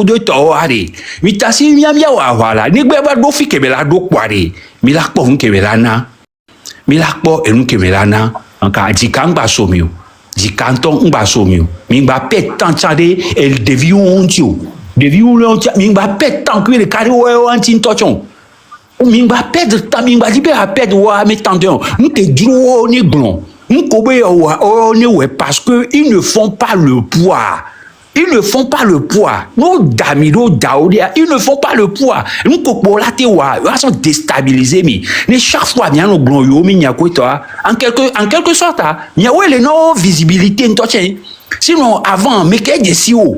de toare mi tasi mi amia wa wala ni gbe ba do fi ke bela do kware mi la po nke bela na mi la po enu ke bela na anka jikanga somio jikanton ngba somio mi gba pet tant chade el devion tio devion le mi gba pet tant que le carré o anti tochon mi gba pet tant mi gba di be a pet wa mi tandon nous te dro ni glon nous kobe o ni we parce que ils ne font pas le poids. Ils ne font pas le poids. Nos damido daoudia, ils ne font pas le poids. Nous popolate wa, ils sont déstabilisés mais chaque fois bien nos glorieux mi nya ko toi en quelque sorte il y a ouais les non visibilité n'totien. Sinon avant mais qu'est si haut.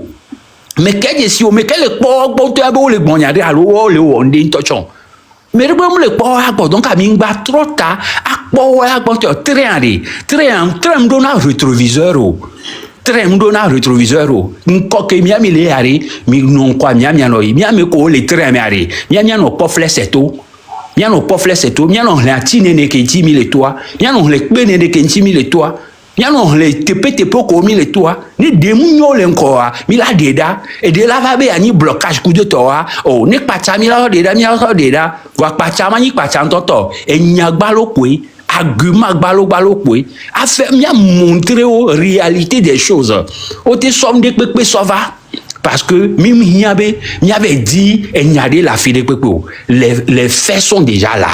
Mais quel po to abo le gbonyade alo le wonde n'tochon. Mais le bon le po donc a mingba trop ta akpo wa akpo train dona rétroviseur train dona rétroviseur nko ke miami le ari mi non kwa miami no miami ko le train mi ari miami no po fleseto miami no po fleseto miami no le atine ne ke 10 000 toi miami no le pene ne ke 10 000 toi miami no le tepe ko 1000 toi ni demu le nko mi la deda et de la va be ani blocage coup de toi oh ne pacha mi la deda wa pacha mani pacha ntoto e nyagba lo kwe argument balo kwe a fait m'a montrer aux réalité des choses au te somme de pepe sova parce que même il y avait dit et il y a la fille de pepe les faits sont déjà là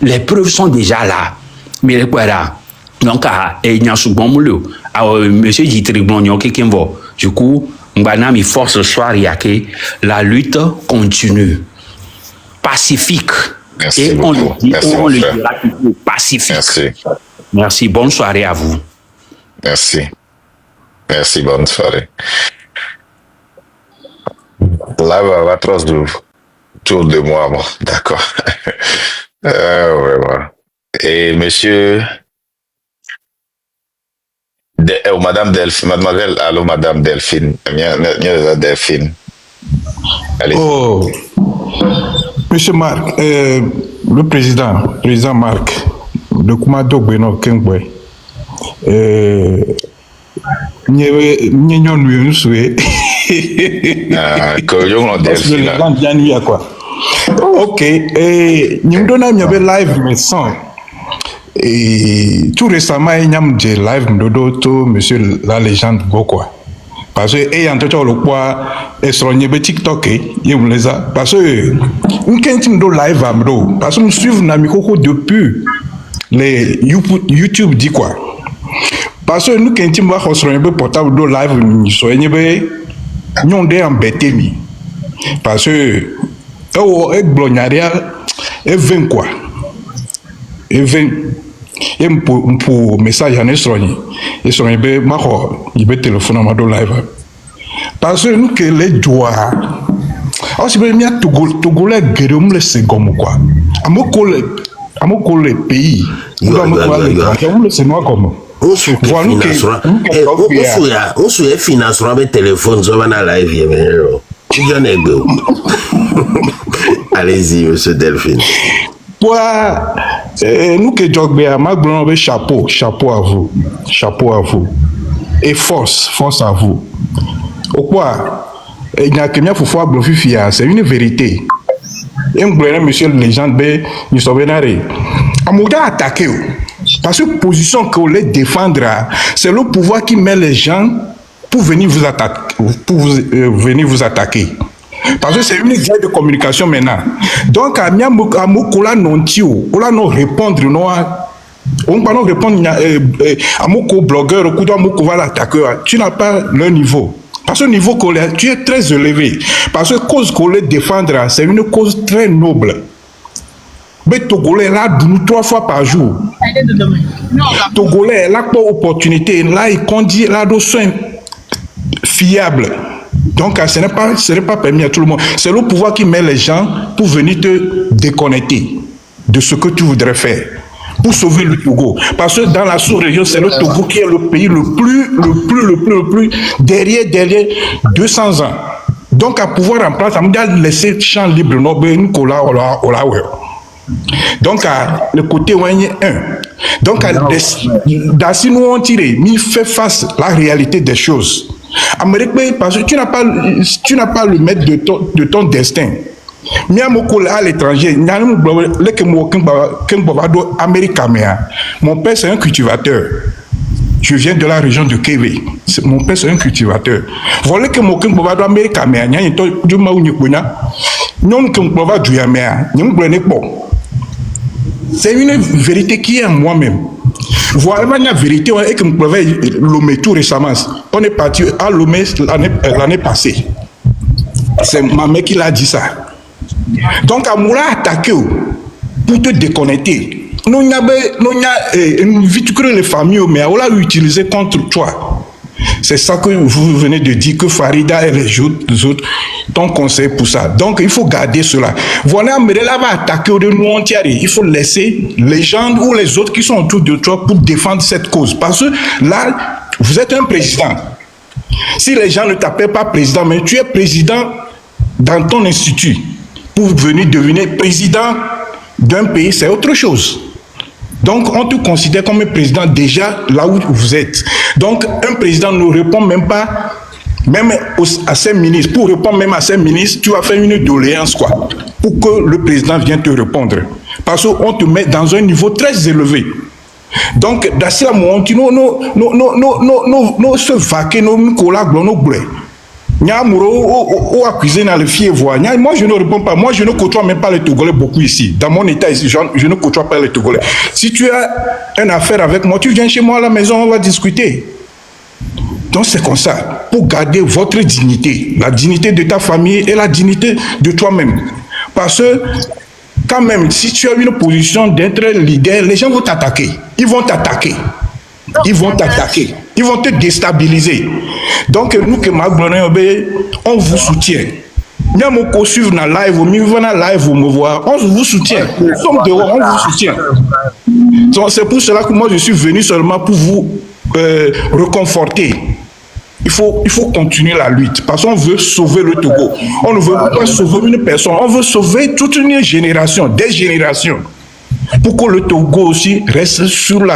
les preuves sont déjà là mais le quoi là donc il y a souvent moulou monsieur dit tribunal quelqu'un va du coup m'bana mi force soir y a que la lutte continue pacifique. Merci et beaucoup. on le dira toujours pacifique. Merci. Bonne soirée à vous. Merci, bonne soirée. Là, va trop autour de moi, bon, d'accord. Vraiment. Et monsieur, Madame Delphine, mademoiselle, allô, Madame Delphine, Delphine. Allez. Oh. Monsieur Marc, le président Marc, de Koumado Beno Kengwe, nous souhaitons. Ok, nous donnons un live récent. Et tout récemment, il y a un live de monsieur la légende Gokwa. Parce que et en tout cas le quoi est sur le TikTok parce que nous quand do live amdo parce que nous suivons Namikoko depuis les YouTube dit quoi parce que nous quand on va sur le portable do live nous soyez nous on est embêté mi parce que et blognaria et 20 quoi et 20 et pour message en estrogne et sur un bé mako il be téléphone à do live parce que nous que les doigts aussi bien togolais guérum le second quoi amoko le pays nous le c'est moi comme on se financera avec téléphone sur la live allez-y monsieur Delphine. Nous que Jogbea, Maglon, chapeau à vous, et force à vous. Au quoi, il n'y a que bien pour faire blufia, c'est une vérité. Et monsieur le légende, nous sommes vénérés. Amouda attaqué, parce que position que vous voulez défendre, c'est le pouvoir qui met les gens pour venir vous attaquer. Parce que c'est une guerre de communication maintenant. Donc, à Mokola non tio, on non répondre non, on va non répondre à Moko blogueur, ou à Moko va l'attaquer. Tu n'as pas le niveau. Parce que le niveau tu es très élevé. Parce que cause qu'on les défendre, c'est une cause très noble. Mais Togolais là, 3 fois par jour. Togolais là, pas opportunité, là, il conduit là, de soins fiables. Donc, ce n'est pas permis à tout le monde. C'est le pouvoir qui met les gens pour venir te déconnecter de ce que tu voudrais faire pour sauver le Togo. Parce que dans la sous-région, c'est le Togo qui est le pays le plus derrière 200 ans. Donc, à pouvoir en place, on doit laisser champ libre. Donc, le côté wanye 1. Donc, si nous on tire, il fait face à la réalité des choses. Amérique, parce que tu n'as pas le maître de ton destin. À l'étranger, mon père c'est un cultivateur. Je viens de la région de Kébé. Mon père c'est un cultivateur. Voilà que mon père Amérique c'est une vérité qui est en moi-même. Voilà la vérité et que me prouvait Lomé tout récemment. On est parti à Lomé l'année passée. C'est ma mère qui l'a dit ça. Donc, à Moula attaqué pour te déconnecter. Nous avons une vie que les familles, mais on l'a utilisé contre toi. C'est ça que vous venez de dire, que Farida et les autres t'ont conseillé pour ça. Donc, il faut garder cela. Voilà, mais là, va attaquer de nous entiers. Il faut laisser les gens ou les autres qui sont autour de toi pour défendre cette cause. Parce que là, vous êtes un président. Si les gens ne t'appellent pas président, mais tu es président dans ton institut, pour venir devenir président d'un pays, c'est autre chose. Donc, on te considère comme un président déjà là où vous êtes. Donc, un président ne répond même pas, même à ses ministres. Pour répondre même à ses ministres, tu vas faire une doléance, quoi, pour que le président vienne te répondre. Parce qu'on te met dans un niveau très élevé. Donc, dans ce moment, nous se vaquer, nous collaborons, nous blés. Moi, je ne réponds pas. Moi, je ne côtoie même pas les Togolais beaucoup ici. Dans mon état ici, je ne côtoie pas les Togolais. Si tu as une affaire avec moi, tu viens chez moi à la maison, on va discuter. Donc, c'est comme ça. Pour garder votre dignité, la dignité de ta famille et la dignité de toi-même. Parce que, quand même, si tu as une position d'être leader, les gens vont t'attaquer. Ils vont t'attaquer. Ils vont t'attaquer. Ils vont te déstabiliser. Donc, nous, que on vous soutient. Nous suivre dans live, on vous soutient. Nous sommes dehors, on vous soutient. Donc, c'est pour cela que moi, je suis venu seulement pour vous reconforter. Il faut continuer la lutte parce qu'on veut sauver le Togo. On ne veut pas sauver une personne, on veut sauver toute une génération, des générations. Pour que le Togo aussi reste sur les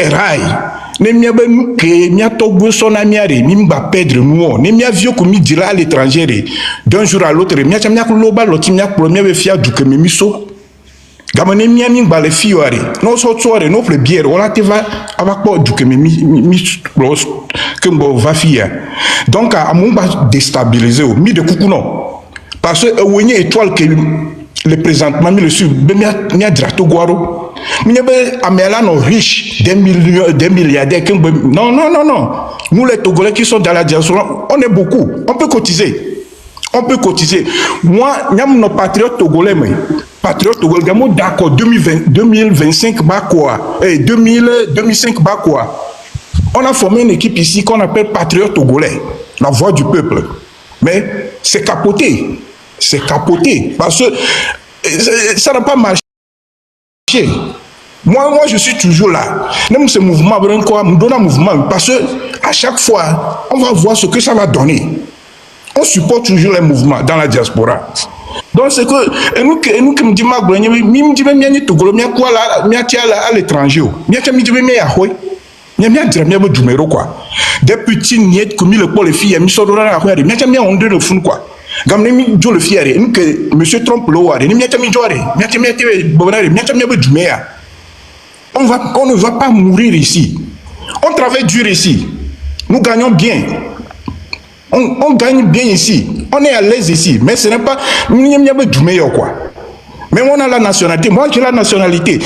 rails. Ne mia be nous que mia Togo son amiare mimba perdre nous ne mia vieux comme dira à l'étranger d'un jour à l'autre mia chamia ko loba loti mia pro mia be fia du que miso gamane mia mimba le fiore no so soirée no pre bière on la te va abakpo du que mi que mbo va fia donc à mon ba déstabiliser au mi de coucou non parce que wonye étoile que le présentement mi le sur mia drato guaro nous sommes riches, des milliardaires. Non. Nous, les Togolais qui sont dans la diaspora, on est beaucoup. On peut cotiser. Moi, nous sommes nos patriotes togolais. Patriotes togolais, nous sommes d'accord. 2025, 2005, on a formé une équipe ici qu'on appelle Patriotes togolais, la voix du peuple. Mais c'est capoté. Parce que ça n'a pas marché. Moi, je suis toujours là. Même ce mouvement, me donne un mouvement parce que à chaque fois, on va voir ce que ça va donner. On supporte toujours les mouvements dans la diaspora. Donc, c'est que, nous qui me disons, à l'étranger, des petits niettes comme le pôle filles, ils sont dans la rue, ils sont de fond, quoi. Gamne jo le fiere que monsieur Trump lo ware ni miata mi jore miata on ne va pas mourir ici. On travaille dur ici. Nous gagnons bien. On gagne bien ici. On est à l'aise ici. Mais ce n'est pas quoi. Mais on a la nationalité. Moi j'ai la nationalité.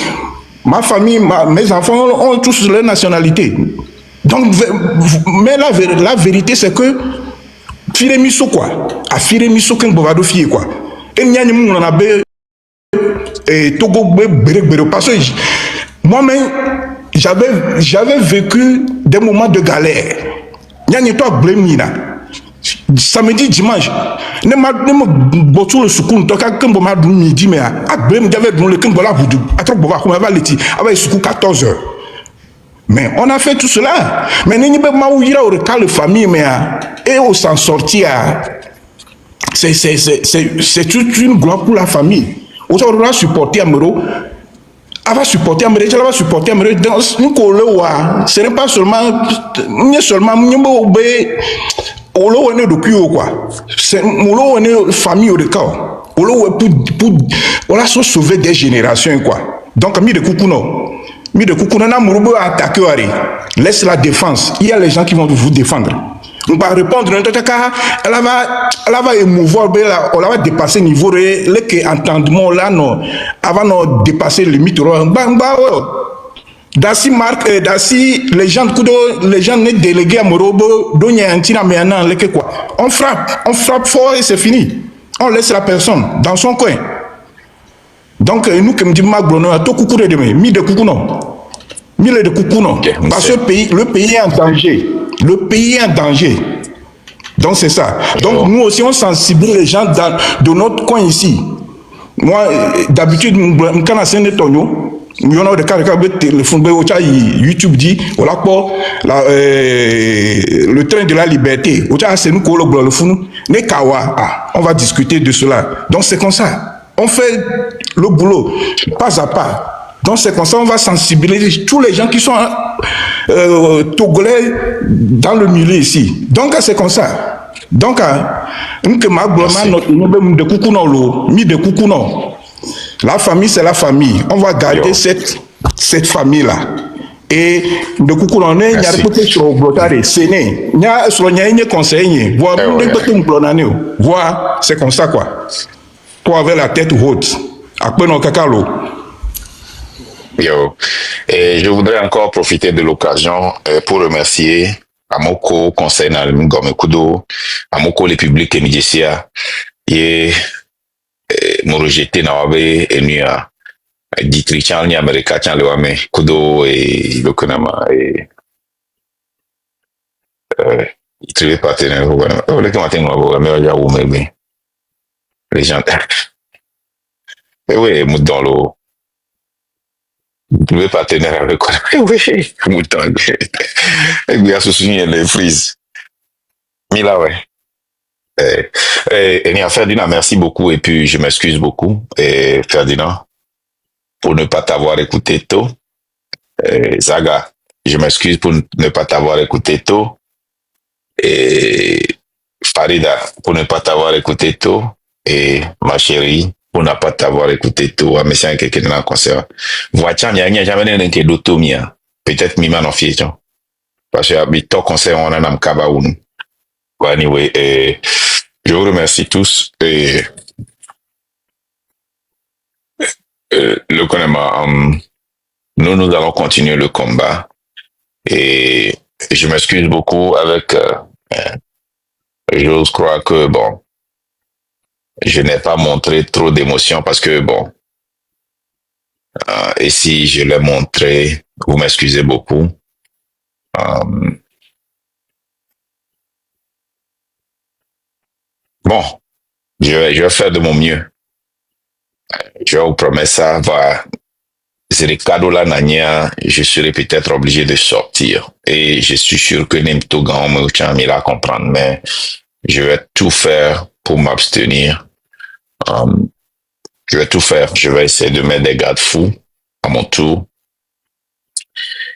Ma famille, mes enfants ont tous la nationalité. Donc mais la vérité c'est que Firemiso quoi, à Firemiso qu'un bovado fier quoi. Et n'y a ni mon abe Togo parce que moi-même j'avais vécu des moments de galère. N'y a ni toi blémina. Samedi dimanche, ne me botu le soukoun to ka kambo ma du midi mais à blém j'avais dans le kambo la boudou. À trop bova comme va leti avec soukou 14 h. Mais on a fait tout cela. Mais n'y a pas maouira au cas de famille mais et on s'en sortir. C'est toute une gloire pour la famille. On va supporter Amero elle va supporter Amérique, elle va supporter Amérique. Dans nous ce n'est pas seulement, c'est une famille au cas. Pour sauver des générations quoi. Donc mi de Kukuno na murubo attaquer laisse la défense. Il y a les gens qui vont vous défendre. On va répondre, elle va émouvoir, elle va dépasser le niveau, le entendement là, non, avant de dépasser le limite. Dasi marque, dasi les gens délégués à Morobo, on frappe fort et c'est fini. On laisse la personne dans son coin. Donc nous comme dit Marc Bruno, tout coucou de demain, mi de coucou non. Mille de Koukouna. Okay, parce que le pays est en danger. Le pays est en danger. Donc c'est ça. Donc nous aussi on sensibilise les gens de notre coin ici. Moi d'habitude quand on est Tonyo, il y a des cas de téléphone YouTube dit voilà quoi le train de la liberté. C'est nous le fou. On va discuter de cela. Donc c'est comme ça. On fait le boulot pas à pas. Donc c'est comme ça on va sensibiliser tous les gens qui sont togolais dans le milieu ici. Donc c'est comme ça. Donc la famille c'est la famille. On va garder cette famille là. Et de coucou on est a repoussé sur blotare séné. Nya soigner ni conseiller. Voir c'est comme ça quoi. Toi avec la tête haute. Après non kakalo. Yo. Et je voudrais encore profiter de l'occasion pour remercier Amoko Conseil na Ngomekudo, Amoko le public et Midjesia, et mon rejeté na wabe et nuya Dietrich Chan ni Amerika Chan le wame Kudo et le Konama et il trouvait partenaire le que matin on va ya ou mais les gens et oui dans l'eau. Vous pouvez partenaire avec quoi? Oui, mouton. Et bien, souci, les frises. Mila, ouais. Et Ferdinand, merci beaucoup. Et puis, je m'excuse beaucoup. Et Ferdinand, pour ne pas t'avoir écouté tôt. Zaga, je m'excuse pour ne pas t'avoir écouté tôt. Et Farida, pour ne pas t'avoir écouté tôt. Et ma chérie, pour ne pas t'avoir écouté tout, mais c'est quelqu'un dans le concert. Voiture, il n'y a jamais un qui est d'automia. Peut-être Mima en fièvre. Parce que ton concert, on a un kabaoun. Anyway, je vous remercie tous. Et le Konema, nous allons continuer le combat. Et je m'excuse beaucoup avec, j'ose croire que, bon, je n'ai pas montré trop d'émotion parce que, bon, et si je l'ai montré, vous m'excusez beaucoup. Bon, je vais faire de mon mieux. Je vous promets ça. Je serai peut-être obligé de sortir. Et je suis sûr que Nemto Gan me la comprendre, mais je vais tout faire pour m'abstenir. Je vais tout faire. Je vais essayer de mettre des garde-fous à mon tour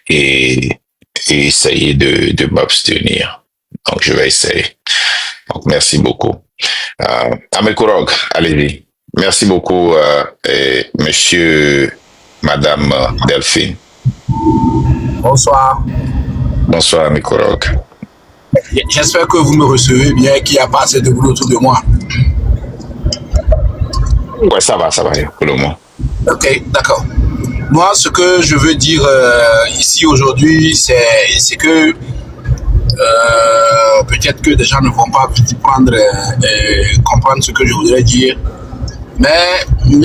et essayer de m'abstenir. Donc, je vais essayer. Donc, merci beaucoup. Amekurog, allez-y. Merci beaucoup, monsieur, madame Delphine. Bonsoir. Bonsoir, Amekurog. J'espère que vous me recevez bien, qu'il n'y a pas assez de boulot autour de moi. Ouais, ça va, pour le moment. Ok, d'accord. Moi, ce que je veux dire ici aujourd'hui, c'est que peut-être que des gens ne vont pas comprendre ce que je voudrais dire. Mais on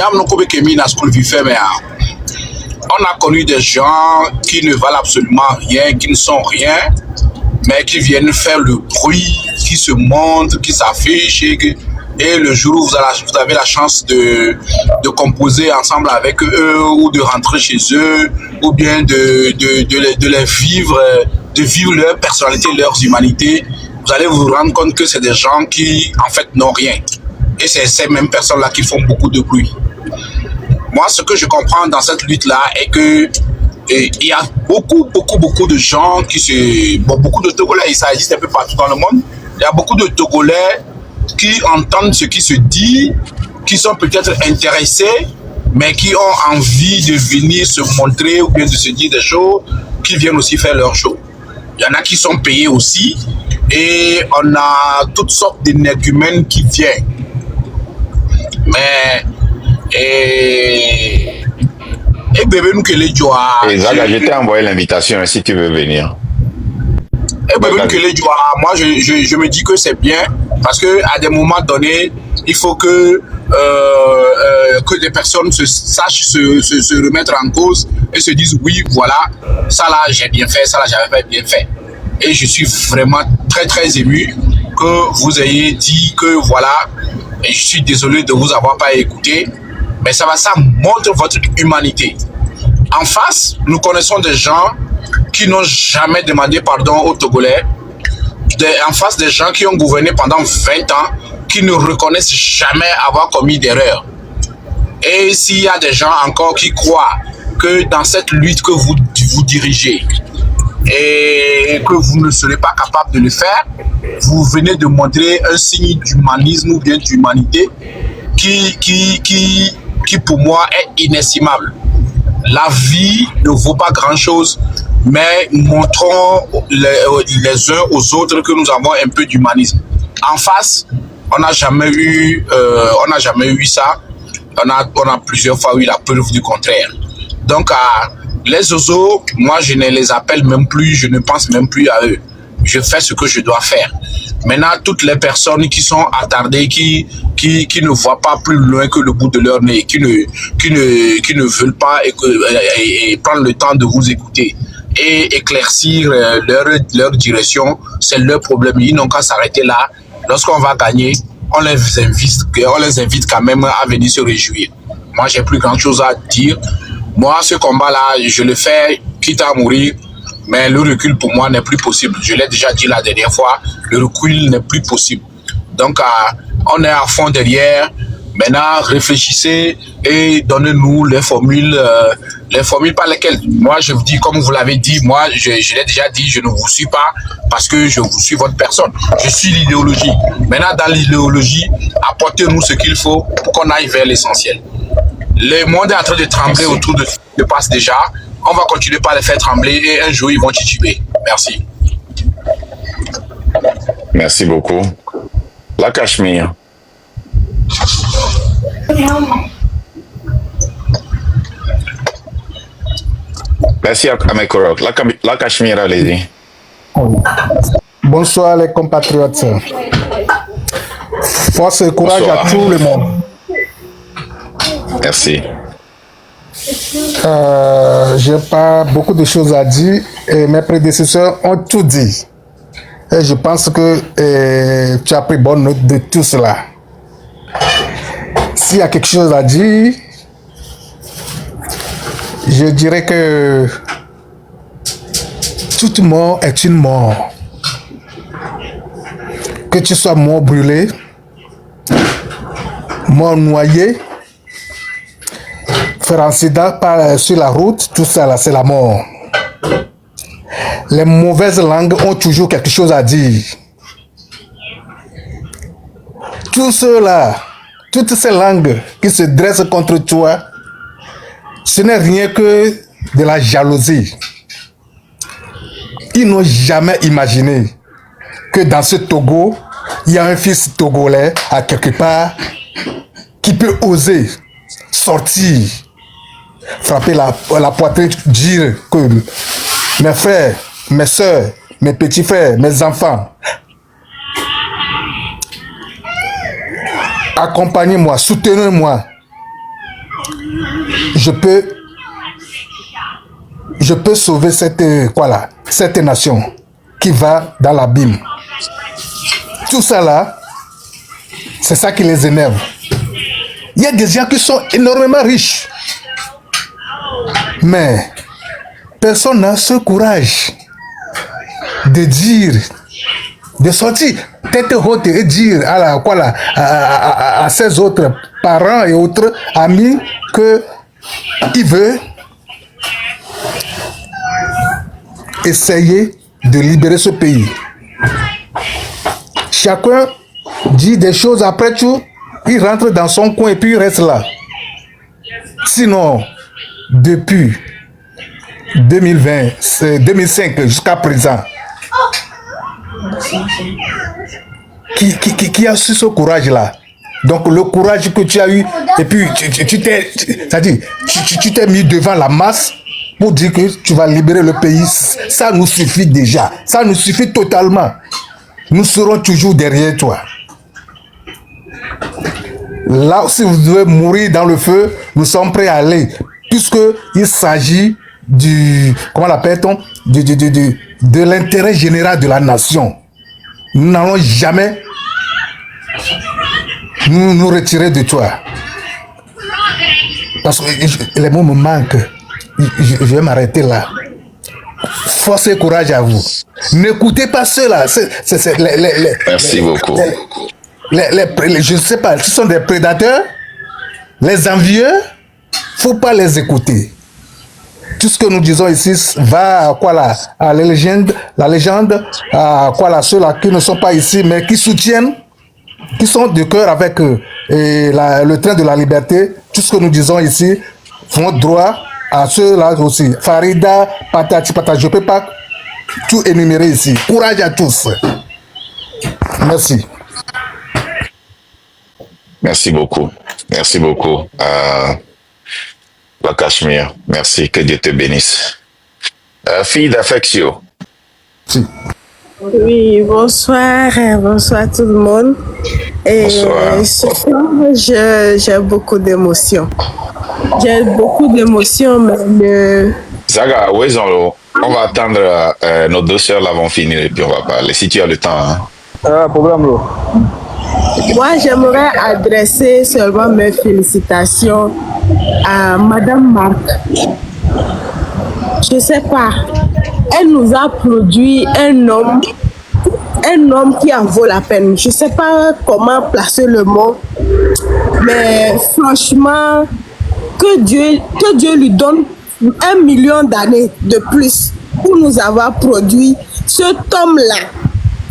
a connu des gens qui ne valent absolument rien, qui ne sont rien, mais qui viennent faire le bruit, qui se montrent, qui s'affichent. Et le jour où vous avez la chance de composer ensemble avec eux ou de rentrer chez eux ou bien de les vivre, de vivre leur personnalité, leur humanité, vous allez vous rendre compte que c'est des gens qui en fait n'ont rien. Et c'est ces mêmes personnes-là qui font beaucoup de bruit. moi, ce que je comprends dans cette lutte-là est que il y a beaucoup de gens beaucoup de Togolais, et ça existe un peu partout dans le monde. Il y a beaucoup de Togolais qui entendent ce qui se dit, qui sont peut-être intéressés, mais qui ont envie de venir se montrer ou bien de se dire des choses, qui viennent aussi faire leur show. Il y en a qui sont payés aussi, et on a toutes sortes d'énergumènes qui viennent. Mais et bébé nous que les joie. Et Zaga, je t'ai envoyé l'invitation si tu veux venir. Et bébé nous que les joie. Moi, je me dis que c'est bien parce que à des moments donnés, il faut que des personnes sachent se remettre en cause et se disent oui, voilà, ça là j'ai bien fait, ça là j'avais pas bien fait. Et je suis vraiment très ému que vous ayez dit que voilà, et je suis désolé de vous avoir pas écouté, mais ça montre votre humanité. En face, nous connaissons des gens qui n'ont jamais demandé pardon aux Togolais, en face des gens qui ont gouverné pendant 20 ans, qui ne reconnaissent jamais avoir commis d'erreur. Et s'il y a des gens encore qui croient que dans cette lutte que vous dirigez et que vous ne serez pas capable de le faire, vous venez de montrer un signe d'humanisme ou bien d'humanité qui pour moi est inestimable. La vie ne vaut pas grand-chose, mais montrons les uns aux autres que nous avons un peu d'humanisme. En face, on n'a jamais eu ça. On a plusieurs fois eu la preuve du contraire. Donc, les oiseaux, moi, je ne les appelle même plus, je ne pense même plus à eux. Je fais ce que je dois faire. Maintenant, toutes les personnes qui sont attardées, qui ne voient pas plus loin que le bout de leur nez, qui ne veulent pas et prendre le temps de vous écouter et éclaircir leur direction, c'est leur problème. Ils n'ont qu'à s'arrêter là. Lorsqu'on va gagner, on les invite quand même à venir se réjouir. Moi, j'ai plus grand chose à dire. Moi, ce combat-là, je le fais quitte à mourir, mais le recul pour moi n'est plus possible. Je l'ai déjà dit la dernière fois, le recul n'est plus possible. Donc, on est à fond derrière. Maintenant, réfléchissez et donnez-nous les formules par lesquelles, moi, je vous dis, comme vous l'avez dit, moi, je l'ai déjà dit, je ne vous suis pas parce que je vous suis votre personne. Je suis l'idéologie. Maintenant, dans l'idéologie, apportez-nous ce qu'il faut pour qu'on aille vers l'essentiel. Le monde est en train de trembler autour de ce qui se passe déjà. On va continuer par les faire trembler et un jour, ils vont tituber. Merci. Merci beaucoup. La Cachemire. Merci à mes collègues. La Cachemire, allez-y. Bonsoir les compatriotes. Force et courage à tout le monde. Merci. J'ai pas beaucoup de choses à dire et mes prédécesseurs ont tout dit. Et je pense que tu as pris bonne note de tout cela. S'il y a quelque chose à dire, je dirais que toute mort est une mort. Que tu sois mort brûlé, mort noyé, faire accident sur la route, tout ça là, c'est la mort. Les mauvaises langues ont toujours quelque chose à dire. Tout cela, toutes ces langues qui se dressent contre toi, ce n'est rien que de la jalousie. Ils n'ont jamais imaginé que dans ce Togo, il y a un fils togolais à quelque part qui peut oser sortir, frapper la poitrine, dire que mes frères, mes soeurs, mes petits frères, mes enfants, accompagnez-moi, soutenez-moi. Je peux sauver cette nation qui va dans l'abîme. Tout ça là, c'est ça qui les énerve. Il y a des gens qui sont énormément riches, mais personne n'a ce courage de dire, de sortir tête haute et dire à ses autres parents et autres amis que il veut essayer de libérer ce pays. Chacun dit des choses, après tout, il rentre dans son coin et puis il reste là. Sinon, depuis 2020, c'est 2005 jusqu'à présent, qui a su ce courage-là? Donc le courage que tu as eu, et puis tu t'es mis devant la masse pour dire que tu vas libérer le pays, ça nous suffit déjà, ça nous suffit totalement. Nous serons toujours derrière toi. Là, si vous devez mourir dans le feu, nous sommes prêts à aller, puisqu'il s'agit du, comment l'appelle-t-on, de l'intérêt général de la nation. Nous n'allons jamais nous retirer de toi. Parce que les mots me manquent. Je vais m'arrêter là. Force et courage à vous. N'écoutez pas ceux-là. Merci beaucoup. Je ne sais pas, ce sont des prédateurs, les envieux, faut pas les écouter. Tout ce que nous disons ici va à quoi à la légende, à quoi là, ceux-là qui ne sont pas ici, mais qui soutiennent, qui sont de cœur avec le train de la liberté. Tout ce que nous disons ici font droit à ceux-là aussi. Farida, patati, patati, je ne peux pas tout énumérer ici. Courage à tous. Merci. Merci beaucoup. Merci beaucoup. La Cachemire. Merci. Que Dieu te bénisse. Fille d'affection. Si. Oui, bonsoir, bonsoir tout le monde. Et Bonsoir. ce soir, j'ai beaucoup d'émotions. J'ai beaucoup d'émotions, mais Zaga, où est-ce on va attendre, nos deux sœurs là vont finir et puis on va parler. Si tu as le temps. Hein. moi, j'aimerais adresser seulement mes félicitations à Madame Marc. Je sais pas, elle nous a produit un homme qui en vaut la peine. Je sais pas comment placer le mot, mais franchement, que Dieu lui donne 1 million d'années de plus pour nous avoir produit cet homme-là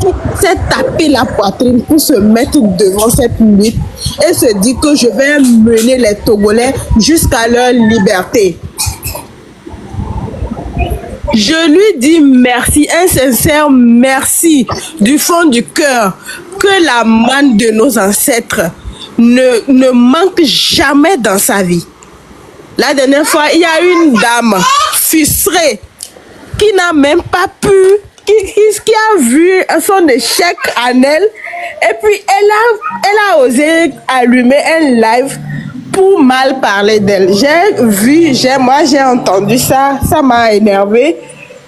qui s'est tapé la poitrine pour se mettre devant cette lutte et se dit que je vais mener les Togolais jusqu'à leur liberté. Je lui dis merci, un sincère merci du fond du cœur, que la manne de nos ancêtres ne manque jamais dans sa vie. La dernière fois, il y a une dame frustrée qui n'a même pas pu, qui a vu son échec en elle, et puis elle a osé allumer un live pour mal parler d'elle. Moi j'ai entendu ça, ça m'a énervé,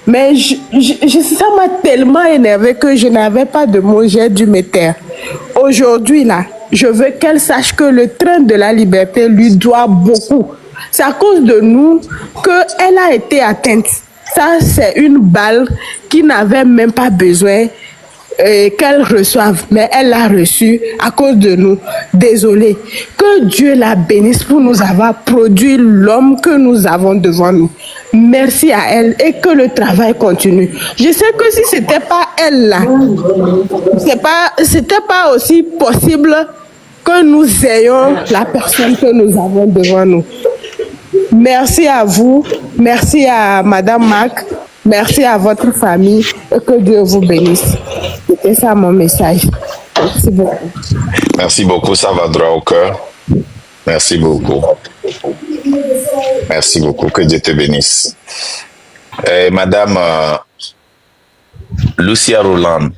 mais ça m'a tellement énervé que je n'avais pas de mots, j'ai dû me taire. Aujourd'hui là, je veux qu'elle sache que le train de la liberté lui doit beaucoup. C'est à cause de nous qu'elle a été atteinte. Ça, c'est une balle qui n'avait même pas besoin qu'elle reçoive, mais elle l'a reçue à cause de nous. Désolée. Que Dieu la bénisse pour nous avoir produit l'homme que nous avons devant nous. Merci à elle et que le travail continue. Je sais que si c'était pas elle là, c'était pas aussi possible que nous ayons la personne que nous avons devant nous. Merci à vous, merci à Madame Mac, merci à votre famille et que Dieu vous bénisse. C'était ça mon message. Merci beaucoup. Merci beaucoup, ça va droit au cœur. Merci beaucoup. Merci beaucoup, que Dieu te bénisse. Madame Lucia Roland.